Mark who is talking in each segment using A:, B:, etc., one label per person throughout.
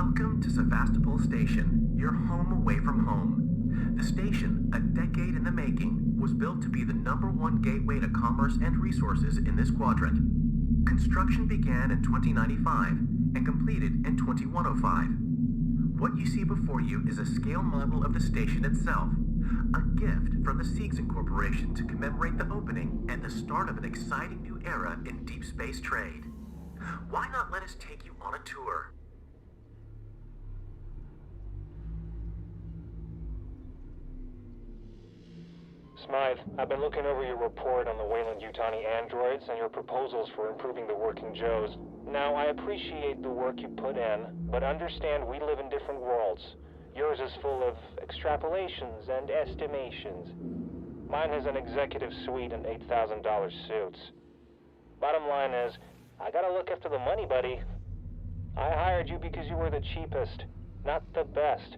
A: Welcome to Sevastopol Station, your home away from home. The station, a decade in the making, was built to be the #1 gateway to commerce and resources in this quadrant. Construction began in 2095 and completed in 2105. What you see before you is a scale model of the station itself, a gift from the Seegson Corporation to commemorate the opening and the start of an exciting new era in deep space trade. Why not let us take you on a tour?
B: Smythe, I've been looking over your report on the Weyland-Yutani androids and your proposals for improving the working Joes. Now, I appreciate the work you put in, but understand we live in different worlds. Yours is full of extrapolations and estimations. Mine has an executive suite and $8,000 suits. Bottom line is, I gotta look after the money, buddy. I hired you because you were the cheapest, not the best.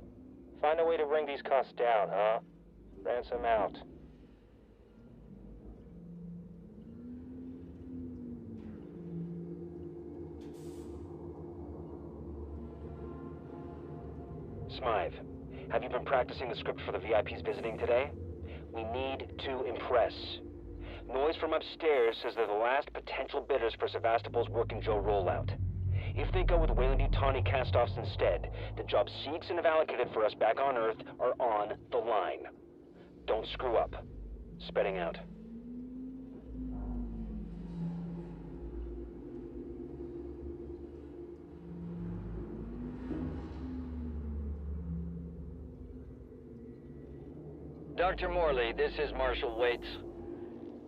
B: Find a way to bring these costs down, huh? Ransom out.
C: Smythe, have you been practicing the script for the VIPs visiting today? We need to impress. Noise from upstairs says they're the last potential bidders for Sevastopol's Working Joe rollout. If they go with Weyland-Yutani cast-offs instead, the jobs Seegson have allocated for us back on Earth are on the line. Don't screw up. Spreading out.
D: Dr. Morley, this is Marshal Waits.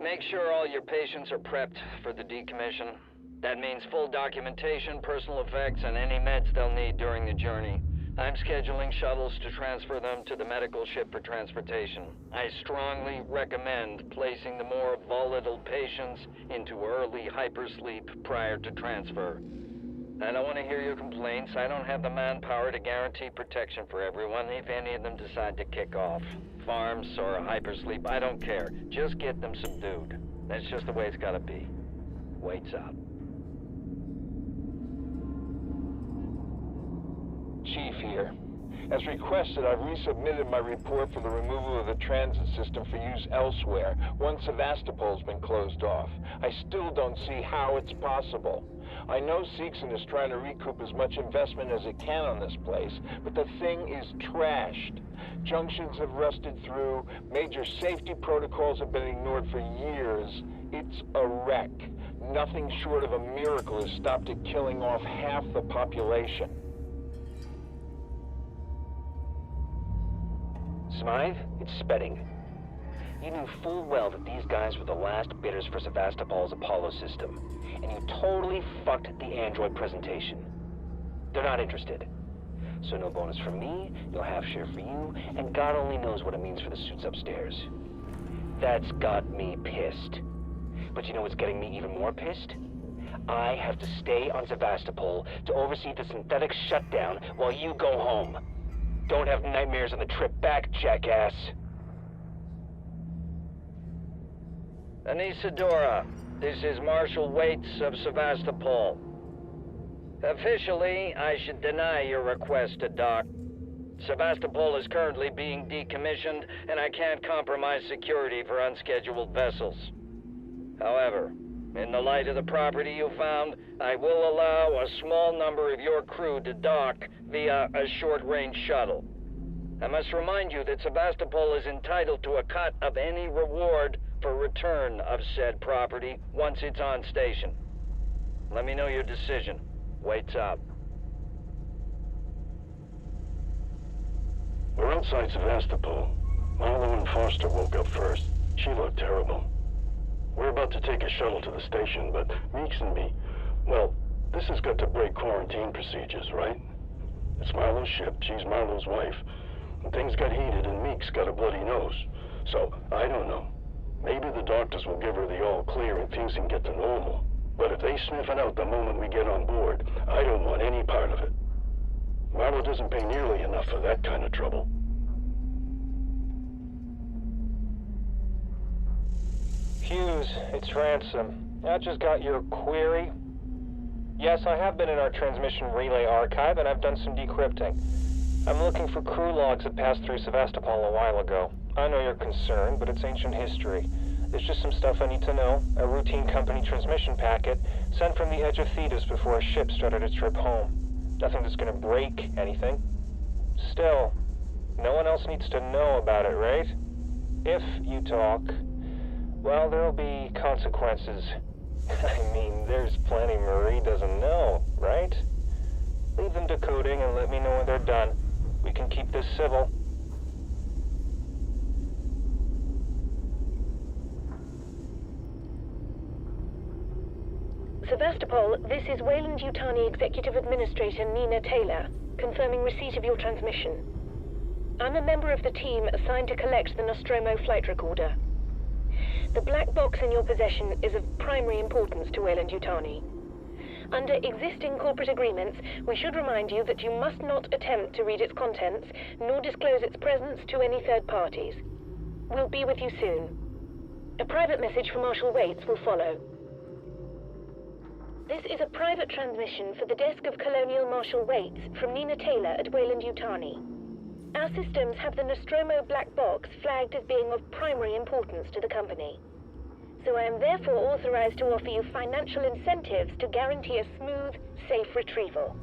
D: Make sure all your patients are prepped for the decommission. That means full documentation, personal effects, and any meds they'll need during the journey. I'm scheduling shuttles to transfer them to the medical ship for transportation. I strongly recommend placing the more volatile patients into early hypersleep prior to transfer. I don't want to hear your complaints. I don't have the manpower to guarantee protection for everyone if any of them decide to kick off. Farms or hypersleep, I don't care. Just get them subdued. That's just the way it's gotta be. Waits up.
B: Chief here. As requested, I've resubmitted my report for the removal of the transit system for use elsewhere, once Sevastopol's been closed off. I still don't see how it's possible. I know Seegson is trying to recoup as much investment as it can on this place, but the thing is trashed. Junctions have rusted through, major safety protocols have been ignored for years. It's a wreck. Nothing short of a miracle has stopped it killing off half the population.
C: Smythe, it's Spedding. You knew full well that these guys were the last bidders for Sevastopol's Apollo system, and you totally fucked the android presentation. They're not interested. So no bonus from me, no half share for you, and God only knows what it means for the suits upstairs. That's got me pissed. But you know what's getting me even more pissed? I have to stay on Sevastopol to oversee the synthetic shutdown while you go home. Don't have nightmares on the trip back, jackass.
D: Anisadora, this is Marshal Waits of Sevastopol. Officially, I should deny your request to dock. Sevastopol is currently being decommissioned, and I can't compromise security for unscheduled vessels. However, in the light of the property you found, I will allow a small number of your crew to dock via a short-range shuttle. I must remind you that Sevastopol is entitled to a cut of any reward for return of said property once it's on station. Let me know your decision. Waits up.
E: We're outside Sevastopol. Marlowe and Foster woke up first. She looked terrible. We're about to take a shuttle to the station, but Meeks and me... Well, this has got to break quarantine procedures, right? It's Marlowe's ship. She's Marlowe's wife. And things got heated and Meeks got a bloody nose. So, I don't know. Maybe the doctors will give her the all clear and things can get to normal. But if they sniff it out the moment we get on board, I don't want any part of it. Marlowe doesn't pay nearly enough for that kind of trouble.
B: Hughes, it's Ransom. I just got your query. Yes, I have been in our transmission relay archive, and I've done some decrypting. I'm looking for crew logs that passed through Sevastopol a while ago. I know you're concerned, but it's ancient history. There's just some stuff I need to know. A routine company transmission packet sent from the edge of Thetis before a ship started its trip home. Nothing that's gonna break anything. Still, no one else needs to know about it, right? If you talk, well, there'll be consequences. I mean, there's plenty Marie doesn't know, right? Leave them decoding and let me know when they're done. We can keep this civil.
F: Sevastopol, this is Weyland-Yutani Executive Administrator Nina Taylor, confirming receipt of your transmission. I'm a member of the team assigned to collect the Nostromo flight recorder. The black box in your possession is of primary importance to Weyland-Yutani. Under existing corporate agreements, we should remind you that you must not attempt to read its contents, nor disclose its presence to any third parties. We'll be with you soon. A private message from Marshal Waits will follow. This is a private transmission for the desk of Colonial Marshal Waits from Nina Taylor at Weyland-Yutani. Our systems have the Nostromo black box flagged as being of primary importance to the company. So I am therefore authorized to offer you financial incentives to guarantee a smooth, safe retrieval.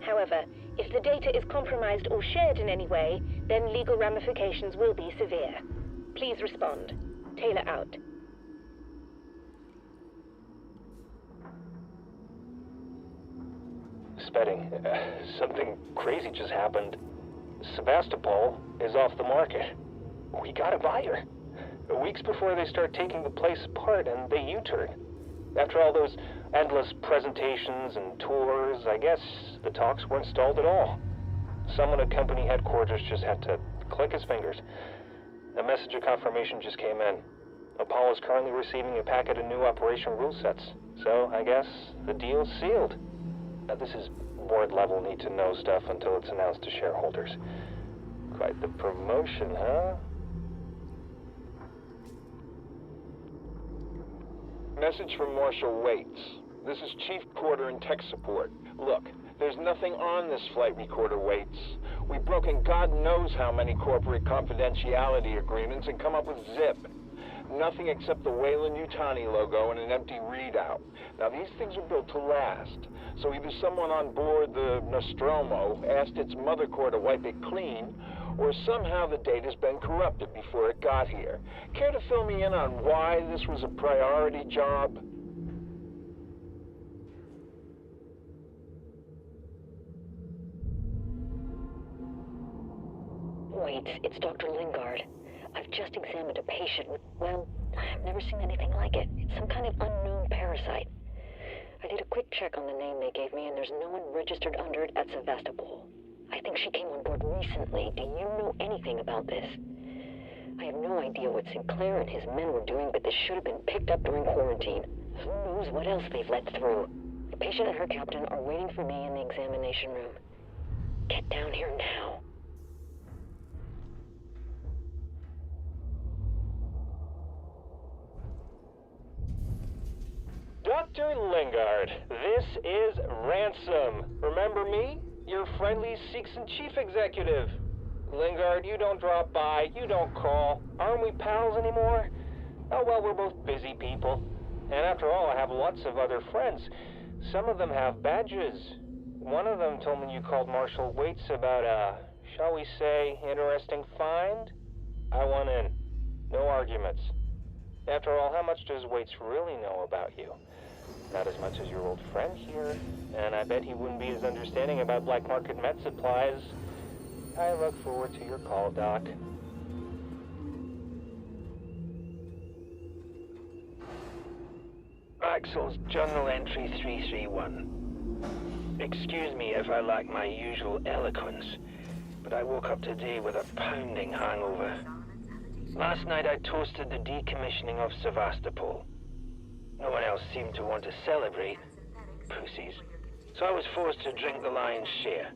F: However, if the data is compromised or shared in any way, then legal ramifications will be severe. Please respond. Taylor out.
B: Spedding, something crazy just happened. Sevastopol is off the market. We got a buyer. Weeks before they start taking the place apart, and they U-turn. After all those endless presentations and tours, I guess the talks weren't stalled at all. Someone at company headquarters just had to click his fingers. A message of confirmation just came in. Apollo's currently receiving a packet of new operation rule sets, so I guess the deal's sealed. Now, this is board-level need-to-know stuff until it's announced to shareholders. Quite the promotion, huh?
G: Message from Marshal Waits. This is Chief Porter in tech support. Look, there's nothing on this flight recorder, Waits. We've broken God knows how many corporate confidentiality agreements and come up with zip. Nothing except the Weyland-Yutani logo and an empty readout. Now, these things are built to last. So either someone on board the Nostromo asked its mother core to wipe it clean, or somehow the data's been corrupted before it got here. Care to fill me in on why this was a priority job?
F: Wait, it's Dr. Lingard. I've just examined a patient with, well, I've never seen anything like it. It's some kind of unknown parasite. I did a quick check on the name they gave me, and there's no one registered under it at Sevastopol. I think she came on board recently. Do you know anything about this? I have no idea what Sinclair and his men were doing, but this should have been picked up during quarantine. Who knows what else they've let through? The patient and her captain are waiting for me in the examination room. Get down here now.
B: Dr. Lingard, this is Ransom. Remember me? Your friendly Seegson chief executive. Lingard, you don't drop by, you don't call. Aren't we pals anymore? Oh, well, we're both busy people. And after all, I have lots of other friends. Some of them have badges. One of them told me you called Marshal Waits about a, shall we say, interesting find? I want in. No arguments. After all, how much does Waits really know about you? Not as much as your old friend here, and I bet he wouldn't be as understanding about black market med supplies. I look forward to your call, Doc.
C: Axel's Journal Entry 331. Excuse me if I lack my usual eloquence, but I woke up today with a pounding hangover. Last night I toasted the decommissioning of Sevastopol. No one else seemed to want to celebrate. Pussies. So I was forced to drink the lion's share.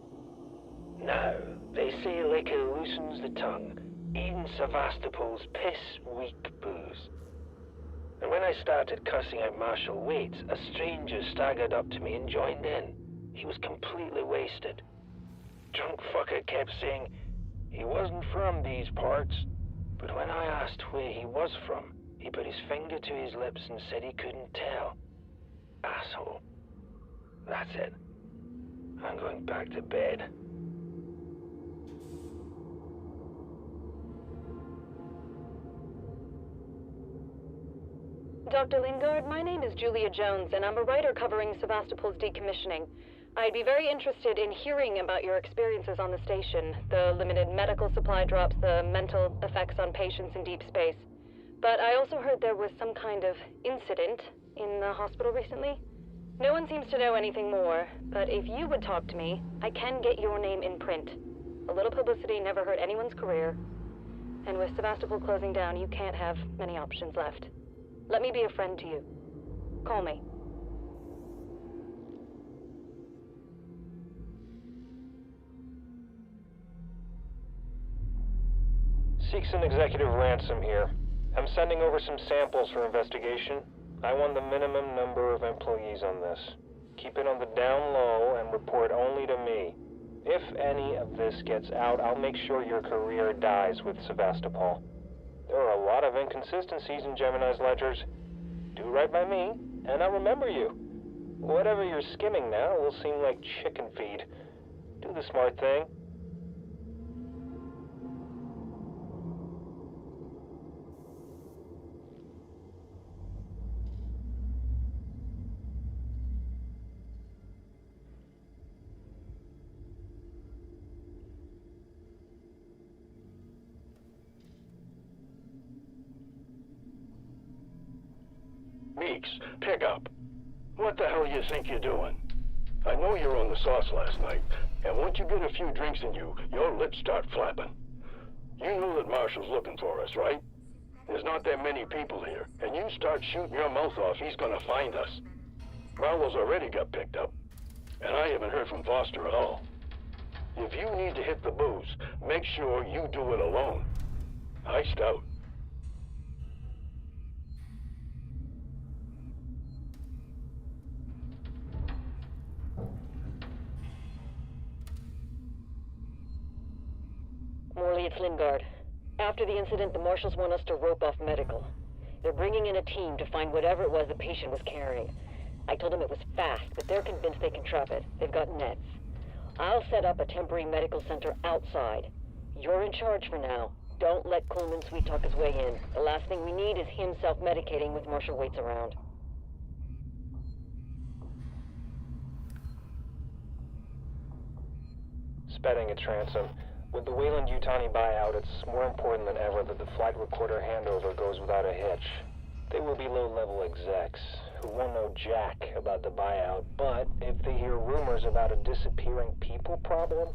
C: Now, they say liquor loosens the tongue. Even Sevastopol's piss-weak booze.
H: And when I started cussing out Marshal Waits, a stranger staggered up to me and joined in. He was completely wasted. Drunk fucker kept saying he wasn't from these parts, but when I asked where he was from, he put his finger to his lips and said he couldn't tell. Asshole. That's it. I'm going back to bed.
I: Dr. Lingard, my name is Julia Jones, and I'm a writer covering Sevastopol's decommissioning. I'd be very interested in hearing about your experiences on the station, the limited medical supply drops, the mental effects on patients in deep space. But I also heard there was some kind of incident in the hospital recently. No one seems to know anything more, but if you would talk to me, I can get your name in print. A little publicity never hurt anyone's career. And with Sevastopol closing down, you can't have many options left. Let me be a friend to you. Call me.
B: Seegson Executive Ransom here. I'm sending over some samples for investigation. I want the minimum number of employees on this. Keep it on the down low and report only to me. If any of this gets out, I'll make sure your career dies with Sevastopol. There are a lot of inconsistencies in Gemini's ledgers. Do right by me, and I'll remember you. Whatever you're skimming now will seem like chicken feed. Do the smart thing.
E: Meeks, pick up. What the hell you think you're doing? I know you were on the sauce last night, and once you get a few drinks in you, your lips start flapping. You know that Marshall's looking for us, right? There's not that many people here, and you start shooting your mouth off, he's gonna find us. Marlowe's already got picked up, and I haven't heard from Foster at all. If you need to hit the booze, make sure you do it alone. Iced out.
F: Morley, it's Lingard. After the incident, the marshals want us to rope off medical. They're bringing in a team to find whatever it was the patient was carrying. I told them it was fast, but they're convinced they can trap it. They've got nets. I'll set up a temporary medical center outside. You're in charge for now. Don't let Coleman sweet-talk his way in. The last thing we need is him self-medicating with Marshal Waits around.
B: Spetting its ransom. With the Weyland-Yutani buyout, it's more important than ever that the flight recorder handover goes without a hitch. They will be low-level execs who won't know jack about the buyout, but if they hear rumors about a disappearing people problem,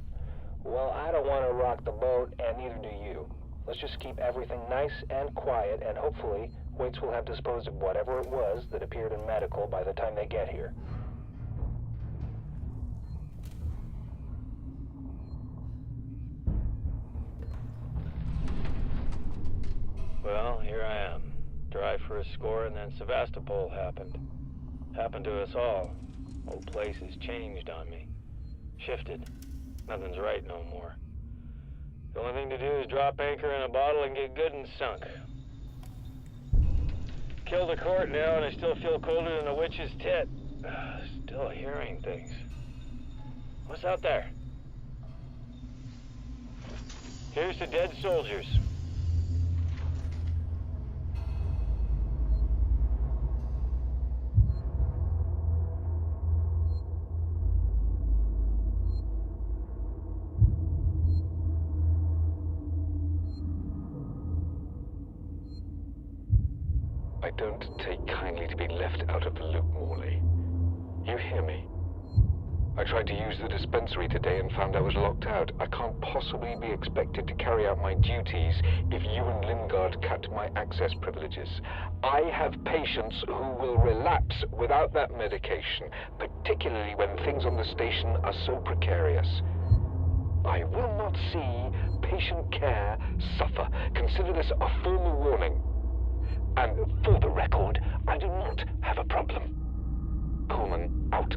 B: well, I don't want to rock the boat, and neither do you. Let's just keep everything nice and quiet, and hopefully Waits will have disposed of whatever it was that appeared in medical by the time they get here.
H: Well, here I am. Drive for a score, and then Sevastopol happened. Happened to us all. Whole place has changed on me. Shifted. Nothing's right no more. The only thing to do is drop anchor in a bottle and get good and sunk. Killed a court now, and I still feel colder than a witch's tit. Still hearing things. What's out there? Here's to dead soldiers.
J: I don't take kindly to be left out of the loop, Morley. You hear me? I tried to use the dispensary today and found I was locked out. I can't possibly be expected to carry out my duties if you and Lingard cut my access privileges. I have patients who will relapse without that medication, particularly when things on the station are so precarious. I will not see patient care suffer. Consider this a formal warning.
H: And for the record, I do not have a problem.
J: Coleman, out.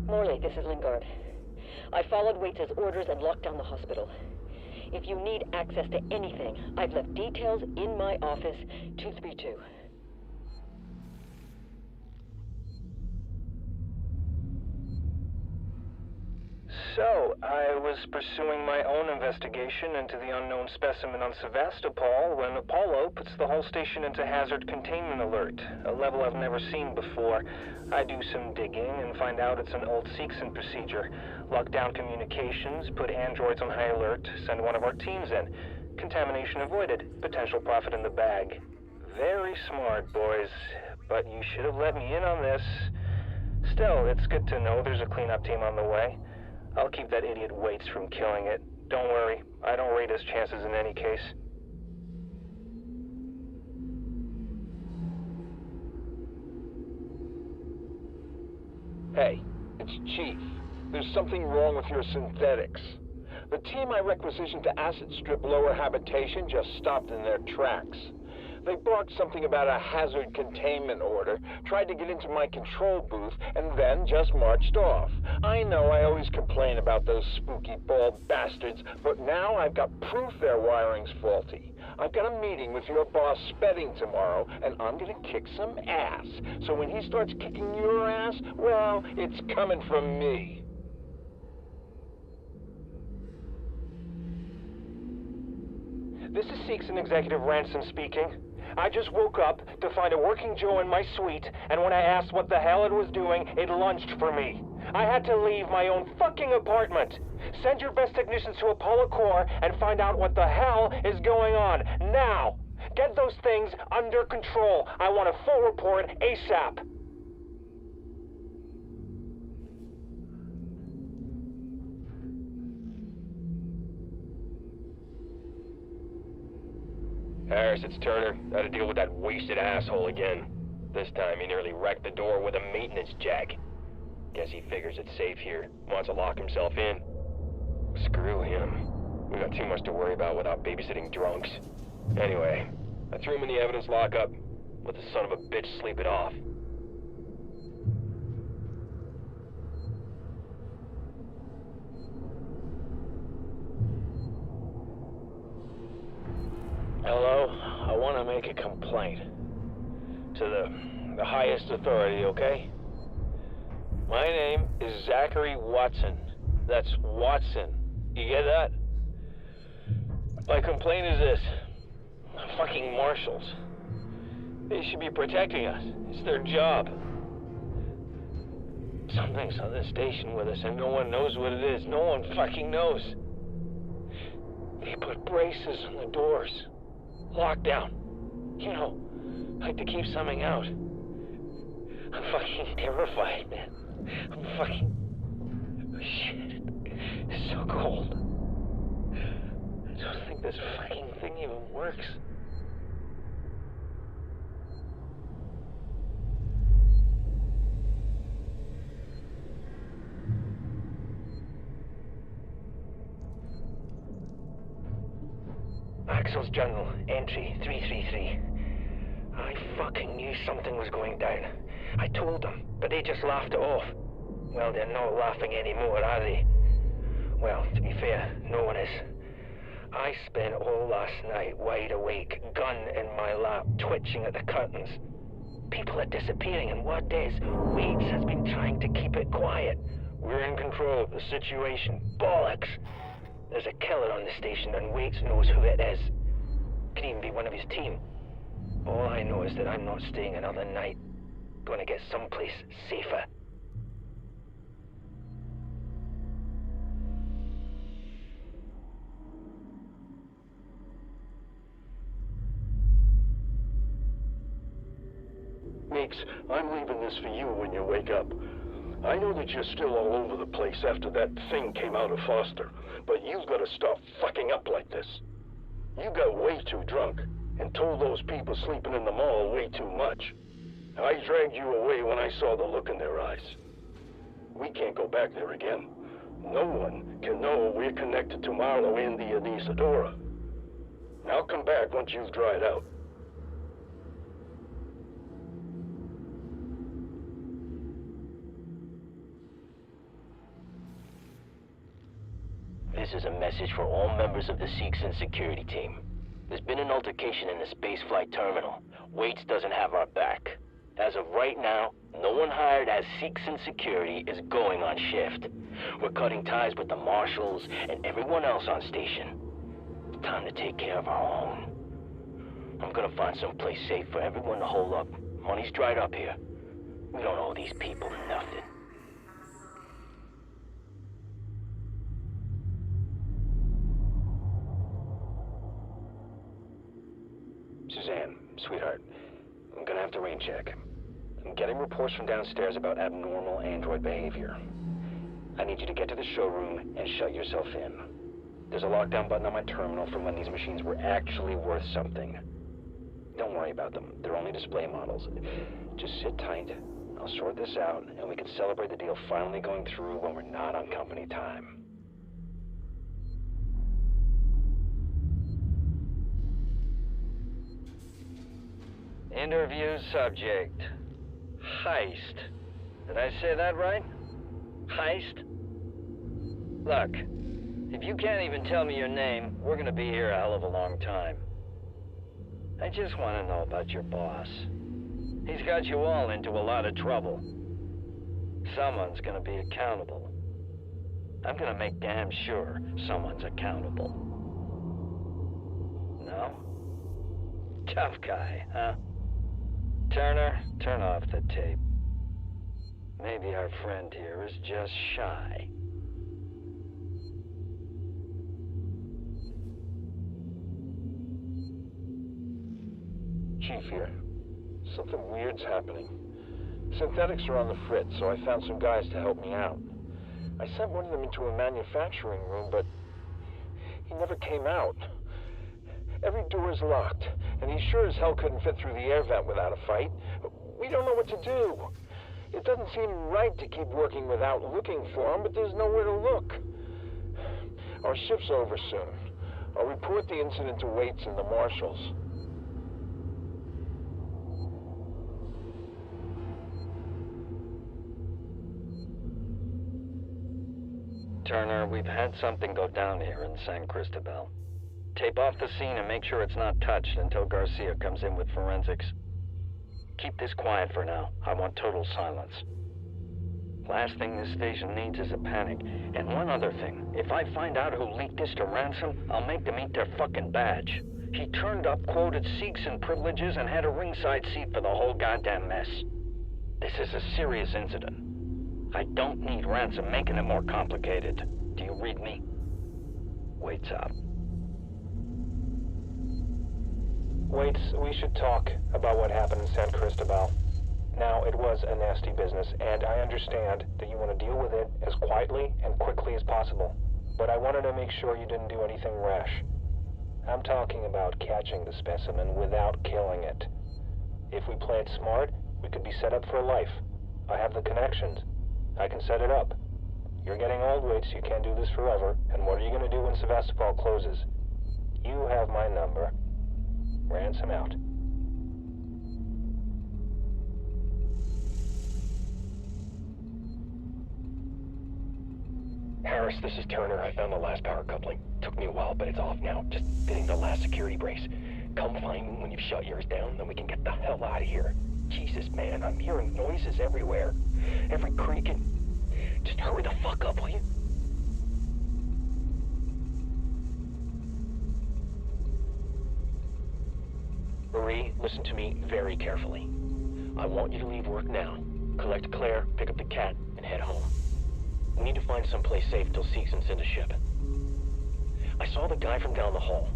F: Morley, this is Lingard. I followed Waits' orders and locked down the hospital. If you need access to anything, I've left details in my office, 232.
B: So, I was pursuing my own investigation into the unknown specimen on Sevastopol when Apollo puts the whole station into hazard containment alert, a level I've never seen before. I do some digging and find out it's an old Seegson procedure. Lock down communications, put androids on high alert, send one of our teams in. Contamination avoided, potential profit in the bag. Very smart, boys, but you should have let me in on this. Still, it's good to know there's a cleanup team on the way. I'll keep that idiot Waits from killing it. Don't worry, I don't rate his chances in any case.
G: Hey, it's Chief. There's something wrong with your synthetics. The team I requisitioned to acid strip lower habitation just stopped in their tracks. They barked something about a hazard containment order, tried to get into my control booth, and then just marched off. I know I always complain about those spooky bald bastards, but now I've got proof their wiring's faulty. I've got a meeting with your boss Spedding tomorrow, and I'm gonna kick some ass. So when he starts kicking your ass, well, it's coming from me.
B: This is Seegson Executive Ransom speaking. I just woke up to find a working Joe in my suite, and when I asked what the hell it was doing, it lunged for me. I had to leave my own fucking apartment. Send your best technicians to Apollo Core and find out what the hell is going on, now! Get those things under control. I want a full report ASAP.
K: Harris, it's Turner. Had to deal with that wasted asshole again. This time he nearly wrecked the door with a maintenance jack. Guess he figures it's safe here. Wants to lock himself in. Screw him. We got too much to worry about without babysitting drunks. Anyway, I threw him in the evidence lockup. Let the son of a bitch sleep it off.
H: Hello, I want to make a complaint to the highest authority, okay? My name is Zachary Watson. That's Watson. You get that? My complaint is this. Fucking marshals. They should be protecting us. It's their job. Something's on the station with us and no one knows what it is. No one fucking knows. They put braces on the doors. Lockdown. You know, like to keep something out. I'm fucking terrified, man. I'm fucking... Shit. It's so cold. I don't think this fucking thing even works. Maxwell's Journal, entry 333. I fucking knew something was going down. I told them, but they just laughed it off. Well, they're not laughing anymore, are they? Well, to be fair, no one is. I spent all last night wide awake, gun in my lap, twitching at the curtains. People are disappearing, and word is, Waits has been trying to keep it quiet. We're in control of the situation. Bollocks! There's a killer on the station, and Waits knows who it is. Could even be one of his team. All I know is that I'm not staying another night. Gonna get someplace safer.
E: Meeks, I'm leaving this for you when you wake up. I know that you're still all over the place after that thing came out of Foster, but you've got to stop fucking up like this. You got way too drunk and told those people sleeping in the mall way too much. I dragged you away when I saw the look in their eyes. We can't go back there again. No one can know we're connected to Marlowe and the Anisadora. Now come back once you've dried out.
H: This is a message for all members of the Seegson security team. There's been an altercation in the spaceflight terminal. Waits doesn't have our back. As of right now, no one hired as Seegson security is going on shift. We're cutting ties with the marshals and everyone else on station. It's time to take care of our own. I'm gonna find some place safe for everyone to hole up. Money's dried up here. We don't owe these people nothing.
C: Suzanne, sweetheart, I'm gonna have to rain check. I'm getting reports from downstairs about abnormal android behavior. I need you to get to the showroom and shut yourself in. There's a lockdown button on my terminal from when these machines were actually worth something. Don't worry about them. They're only display models. Just sit tight. I'll sort this out, and we can celebrate the deal finally going through when we're not on company time.
D: Interview subject. Heist. Did I say that right? Heist? Look, if you can't even tell me your name, we're gonna be here a hell of a long time. I just want to know about your boss. He's got you all into a lot of trouble. Someone's gonna be accountable. I'm gonna make damn sure someone's accountable. No? Tough guy, huh? Turner, turn off the tape. Maybe our friend here is just shy.
G: Chief here. Something weird's happening. Synthetics are on the fritz, so I found some guys to help me out. I sent one of them into a manufacturing room, but he never came out. Every door is locked, and he sure as hell couldn't fit through the air vent without a fight. We don't know what to do. It doesn't seem right to keep working without looking for him, but there's nowhere to look. Our shift's over soon. I'll report the incident to Waits and the marshals.
D: Turner, we've had something go down here in San Cristobal. Tape off the scene and make sure it's not touched until Garcia comes in with forensics. Keep this quiet for now. I want total silence. Last thing this station needs is a panic. And one other thing. If I find out who leaked this to Ransom, I'll make them eat their fucking badge. He turned up, quoted Seegson privileges, and had a ringside seat for the whole goddamn mess. This is a serious incident. I don't need Ransom making it more complicated. Do you read me? Waits up.
B: Waits, we should talk about what happened in San Cristobal. Now, it was a nasty business, and I understand that you want to deal with it as quietly and quickly as possible. But I wanted to make sure you didn't do anything rash. I'm talking about catching the specimen without killing it. If we play it smart, we could be set up for life. I have the connections. I can set it up. You're getting old, Waits, you can't do this forever, and what are you going to do when Sevastopol closes? You have my number. Ransom out.
K: Harris, this is Turner. I found the last power coupling. Took me a while, but it's off now. Just fitting the last security brace. Come find me when you've shut yours down, then we can get the hell out of here. Jesus, man, I'm hearing noises everywhere. Every creak and... Just hurry the fuck up, will you? Marie, listen to me very carefully. I want you to leave work now. Collect Claire, pick up the cat, and head home. We need to find someplace safe till Seegson sends a ship. I saw the guy from down the hall.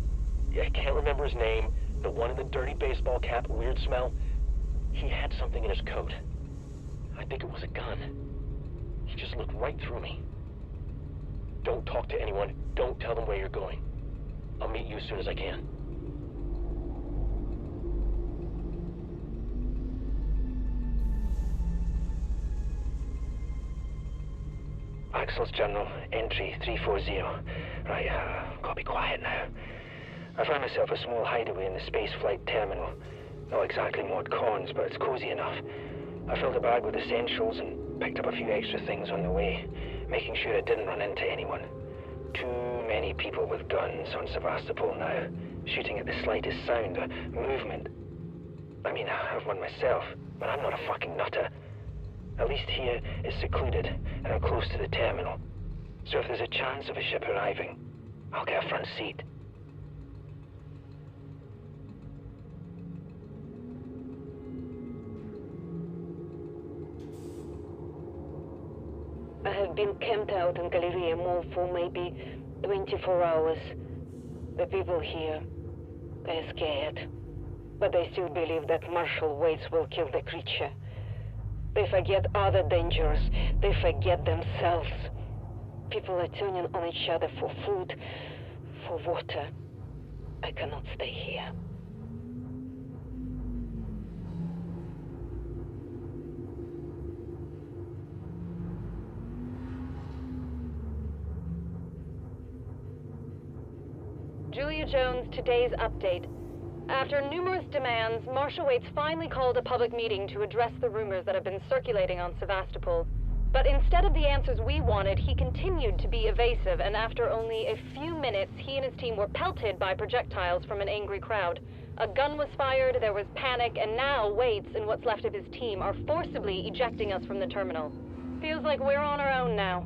K: I can't remember his name. The one in the dirty baseball cap, weird smell. He had something in his coat. I think it was a gun.
H: just looked right through me. Don't talk to anyone. Don't tell them where you're going. I'll meet you as soon as I can. Axel's Journal, entry 340. Right, gotta be quiet now. I found myself a small hideaway in the space flight terminal. Not exactly mod cons, but it's cozy enough. I filled a bag with essentials and picked up a few extra things on the way, making sure I didn't run into anyone. Too many people with guns on Sevastopol now, shooting at the slightest sound or movement. I mean, I've one myself, but I'm not a fucking nutter. At least here it's secluded, and I'm close to the terminal. So if there's a chance of a ship arriving, I'll get a front seat.
F: I have been camped out in Galleria Mall for maybe 24 hours. The people here, they're scared. But they still believe that Marshal Waits will kill the creature. They forget other dangers. They forget themselves. People are turning on each other for food, for water. I cannot stay here.
I: Julia Jones, today's update. After numerous demands, Marshal Waits finally called a public meeting to address the rumors that have been circulating on Sevastopol. But instead of the answers we wanted, he continued to be evasive, and after only a few minutes, he and his team were pelted by projectiles from an angry crowd. A gun was fired, there was panic, and now Waits and what's left of his team are forcibly ejecting us from the terminal. Feels like we're on our own now.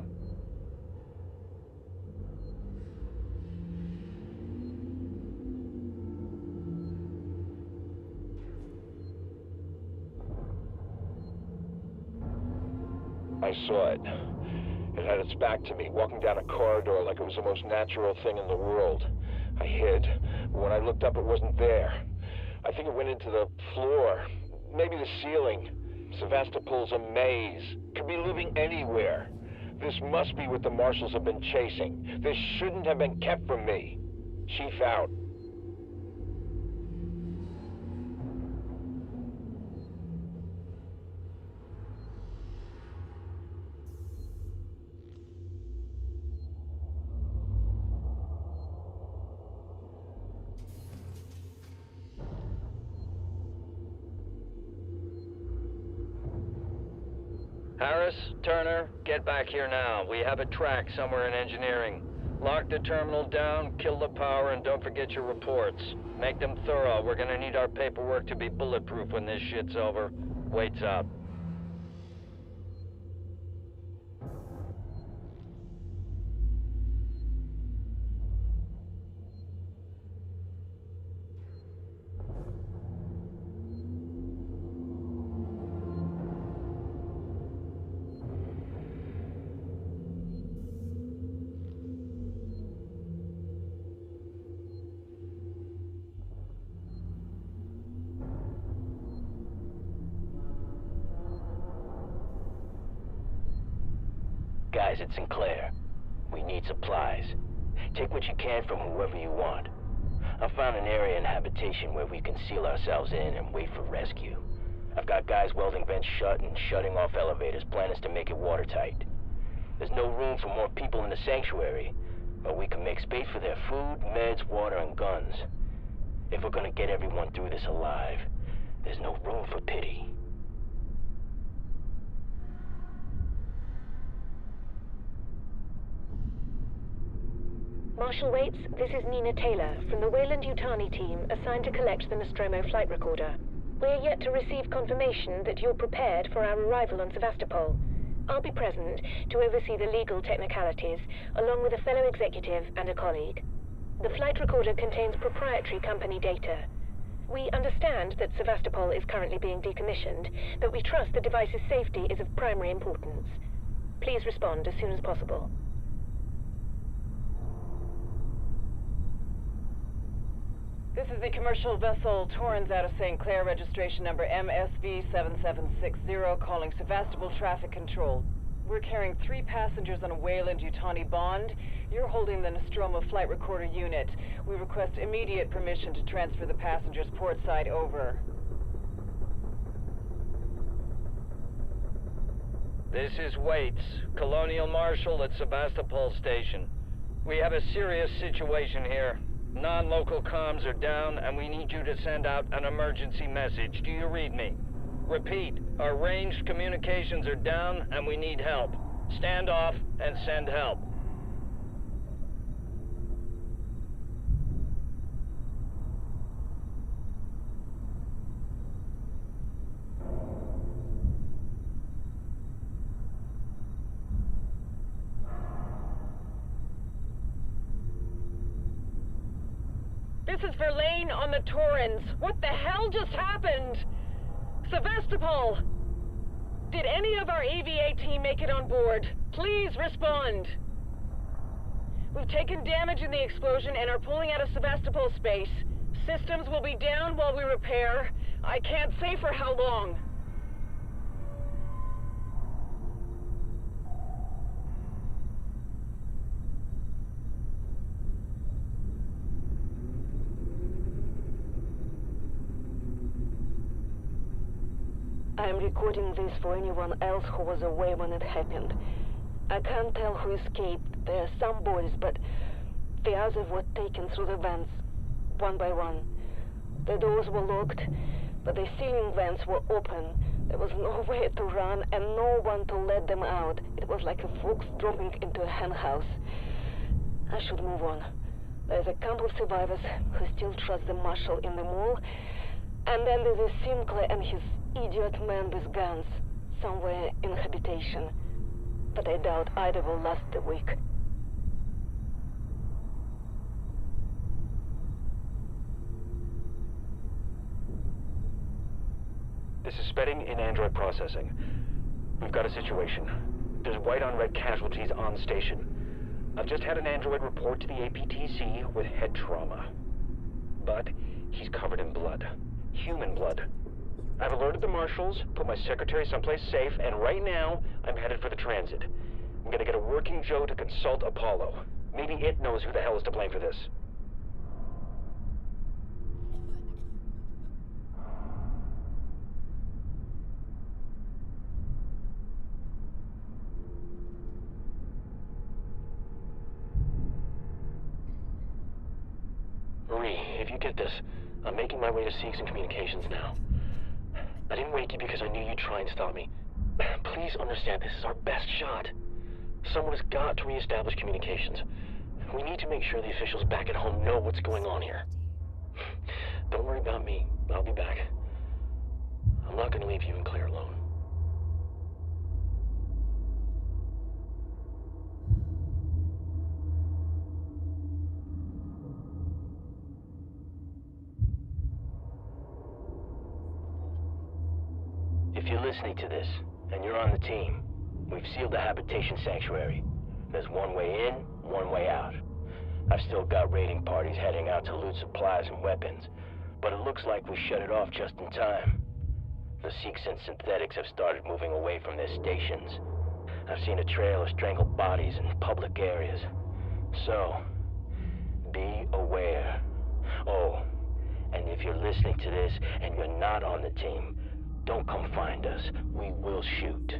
G: I saw it. It had its back to me, walking down a corridor like it was the most natural thing in the world. I hid, but when I looked up, it wasn't there. I think it went into the floor, maybe the ceiling. Sevastopol's a maze. Could be living anywhere. This must be what the marshals have been chasing. This shouldn't have been kept from me. Chief out.
D: Harris, Turner, get back here now. We have a track somewhere in engineering. Lock the terminal down, kill the power, and don't forget your reports. Make them thorough. We're gonna need our paperwork to be bulletproof when this shit's over. Waits out.
H: Guys, it's Sinclair. We need supplies. Take what you can from whoever you want. I found an area in habitation where we can seal ourselves in and wait for rescue. I've got guys welding vents shut and shutting off elevators. Plan is to make it watertight. There's no room for more people in the sanctuary, but we can make space for their food, meds, water, and guns. If we're gonna get everyone through this alive, there's no room for pity.
F: Marshal Waits, this is Nina Taylor from the Weyland-Yutani team assigned to collect the Nostromo flight recorder. We're yet to receive confirmation that you're prepared for our arrival on Sevastopol. I'll be present to oversee the legal technicalities, along with a fellow executive and a colleague. The flight recorder contains proprietary company data. We understand that Sevastopol is currently being decommissioned, but we trust the device's safety is of primary importance. Please respond as soon as possible.
L: This is the commercial vessel Torrens out of St. Clair, registration number MSV7760, calling Sevastopol Traffic Control. We're carrying 3 passengers on a Weyland-Yutani bond. You're holding the Nostromo flight recorder unit. We request immediate permission to transfer the passengers port side over.
D: This is Waits, Colonial Marshal at Sevastopol Station. We have a serious situation here. Non-local comms are down, and we need you to send out an emergency message. Do you read me? Repeat, our ranged communications are down, and we need help. Stand off and send help.
L: This is Verlaine on the Torrens. What the hell just happened? Sevastopol! Did any of our EVA team make it on board? Please respond. We've taken damage in the explosion and are pulling out of Sevastopol space. Systems will be down while we repair. I can't say for how long.
F: I'm recording this for anyone else who was away when it happened. I can't tell who escaped. There are some bodies, but the others were taken through the vents, one by one. The doors were locked, but the ceiling vents were open. There was nowhere to run and no one to let them out. It was like a fox dropping into a henhouse. I should move on. There's a camp of survivors who still trust the marshal in the mall, and then there's a Sinclair and his idiot man with guns somewhere in habitation. But I doubt either will last a week.
C: This is Spedding in Android processing. We've got a situation. There's white on red casualties on station. I've just had an android report to the APTC with head trauma. But he's covered in blood. Human blood. I've alerted the marshals, put my secretary someplace safe, and right now, I'm headed for the transit. I'm gonna get a working Joe to consult Apollo. Maybe it knows who the hell is to blame for this.
E: Marie, if you get this, I'm making my way to Seegson Communications now. I didn't wake you because I knew you'd try and stop me. Please understand, this is our best shot. Someone has got to reestablish communications. We need to make sure the officials back at home know what's going on here. Don't worry about me. I'll be back. I'm not going to leave you and Claire alone. If you're listening to this, and you're on the team, we've sealed the habitation sanctuary. There's one way in, one way out. I've still got raiding parties heading out to loot supplies and weapons, but it looks like we shut it off just in time. The Seegson synthetics have started moving away from their stations. I've seen a trail of strangled bodies in public areas. So, be aware. Oh, and if you're listening to this and you're not on the team, don't come find us. We will shoot.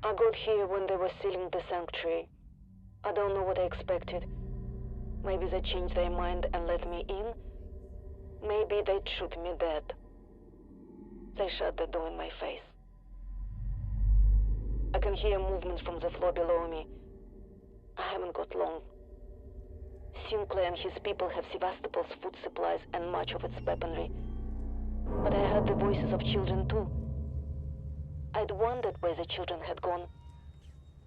F: I got here when they were sealing the sanctuary. I don't know what I expected. Maybe they changed their mind and let me in. Maybe they'd shoot me dead. They shut the door in my face. I can hear movements from the floor below me. I haven't got long. Sinclair and his people have Sevastopol's food supplies and much of its weaponry. But I heard the voices of children too. I'd wondered where the children had gone.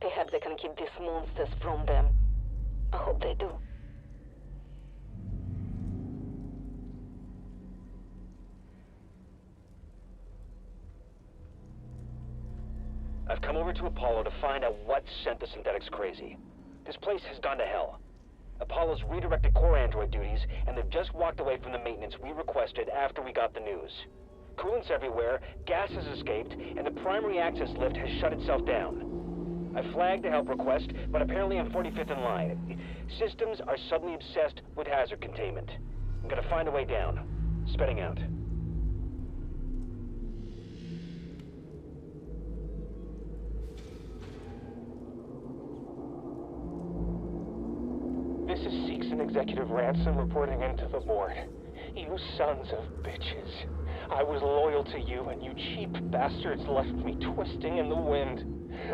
F: Perhaps they can keep these monsters from them. I hope they do.
C: I've come over to Apollo to find out what sent the synthetics crazy. This place has gone to hell. Apollo's redirected core android duties, and they've just walked away from the maintenance we requested after we got the news. Coolant's everywhere, gas has escaped, and the primary access lift has shut itself down. I flagged the help request, but apparently I'm 45th in line. Systems are suddenly obsessed with hazard containment. I'm gonna find a way down. Spitting out.
B: This is Seegson Executive Ransom reporting into the board. You sons of bitches. I was loyal to you, and you cheap bastards left me twisting in the wind.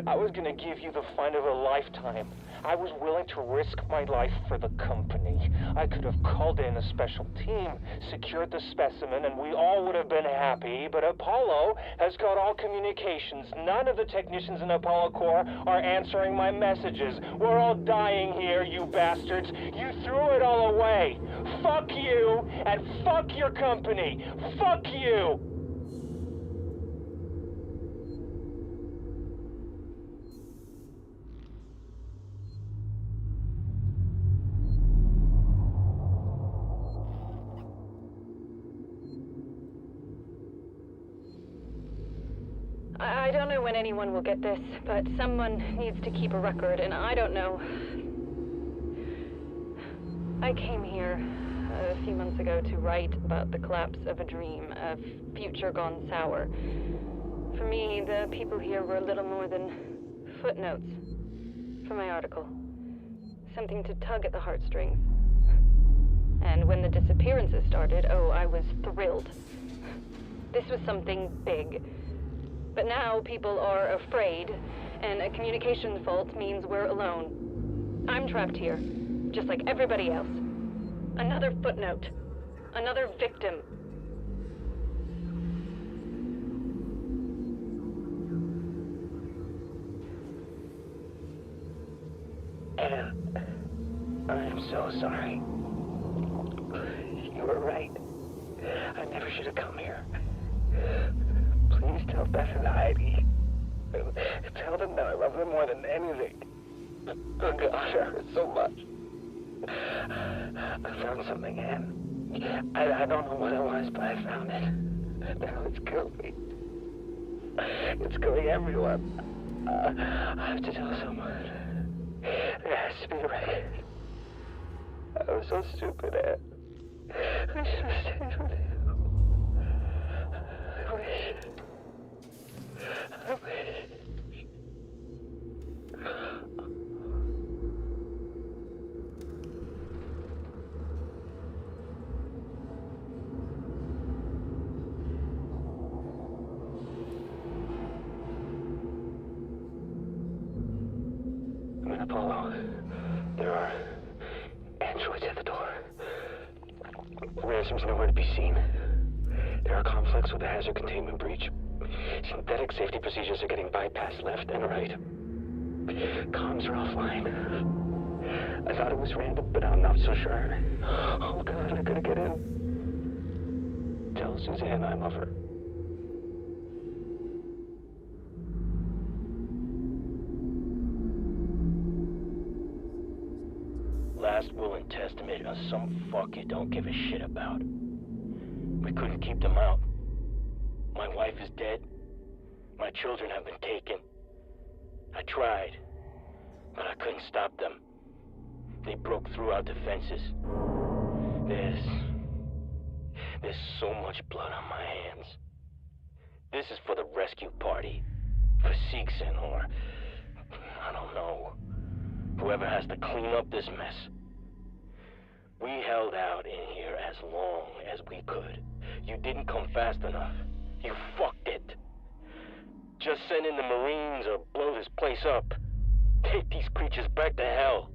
B: I was gonna give you the find of a lifetime. I was willing to risk my life for the company. I could have called in a special team, secured the specimen, and we all would have been happy, but Apollo has cut all communications. None of the technicians in Apollo Corps are answering my messages. We're all dying here, you bastards. You threw it all away. Fuck you, and fuck your company. Fuck you!
I: I don't know when anyone will get this, but someone needs to keep a record, and I don't know. I came here a few months ago to write about the collapse of a dream, a future gone sour. For me, the people here were little more than footnotes for my article. Something to tug at the heartstrings. And when the disappearances started, oh, I was thrilled. This was something big. But now people are afraid, and a communications fault means we're alone. I'm trapped here, just like everybody else. Another footnote. Another victim.
H: Anna, I'm so sorry. You were right. I never should have come here. Please tell Beth and Heidi. Tell them that I love them more than anything. Oh God, I hurt so much. I found something, Anne. I don't know what it was, but I found it. Now it's killed me. It's killing everyone. I have to tell someone. There has to be a record. I was so stupid, Anne. I should have stayed with you. I wish. I'm in Apollo. There are androids at the door. Ransom's nowhere to be seen. There are conflicts with the hazard containment breach. Synthetic safety procedures are getting bypassed left and right. Comms are offline. I thought it was random, but I'm not so sure. Oh God, I gotta get in. Tell Suzanne I love her. Last will and testament of some fuck you don't give a shit about. We couldn't keep them out. My wife is dead. My children have been taken. I tried, but I couldn't stop them. They broke through our defenses. There's so much blood on my hands. This is for the rescue party. For Seegson or... I don't know. Whoever has to clean up this mess. We held out in here as long as we could. You didn't come fast enough. You fucked it. Just send in the Marines or blow this place up. Take these creatures back to hell.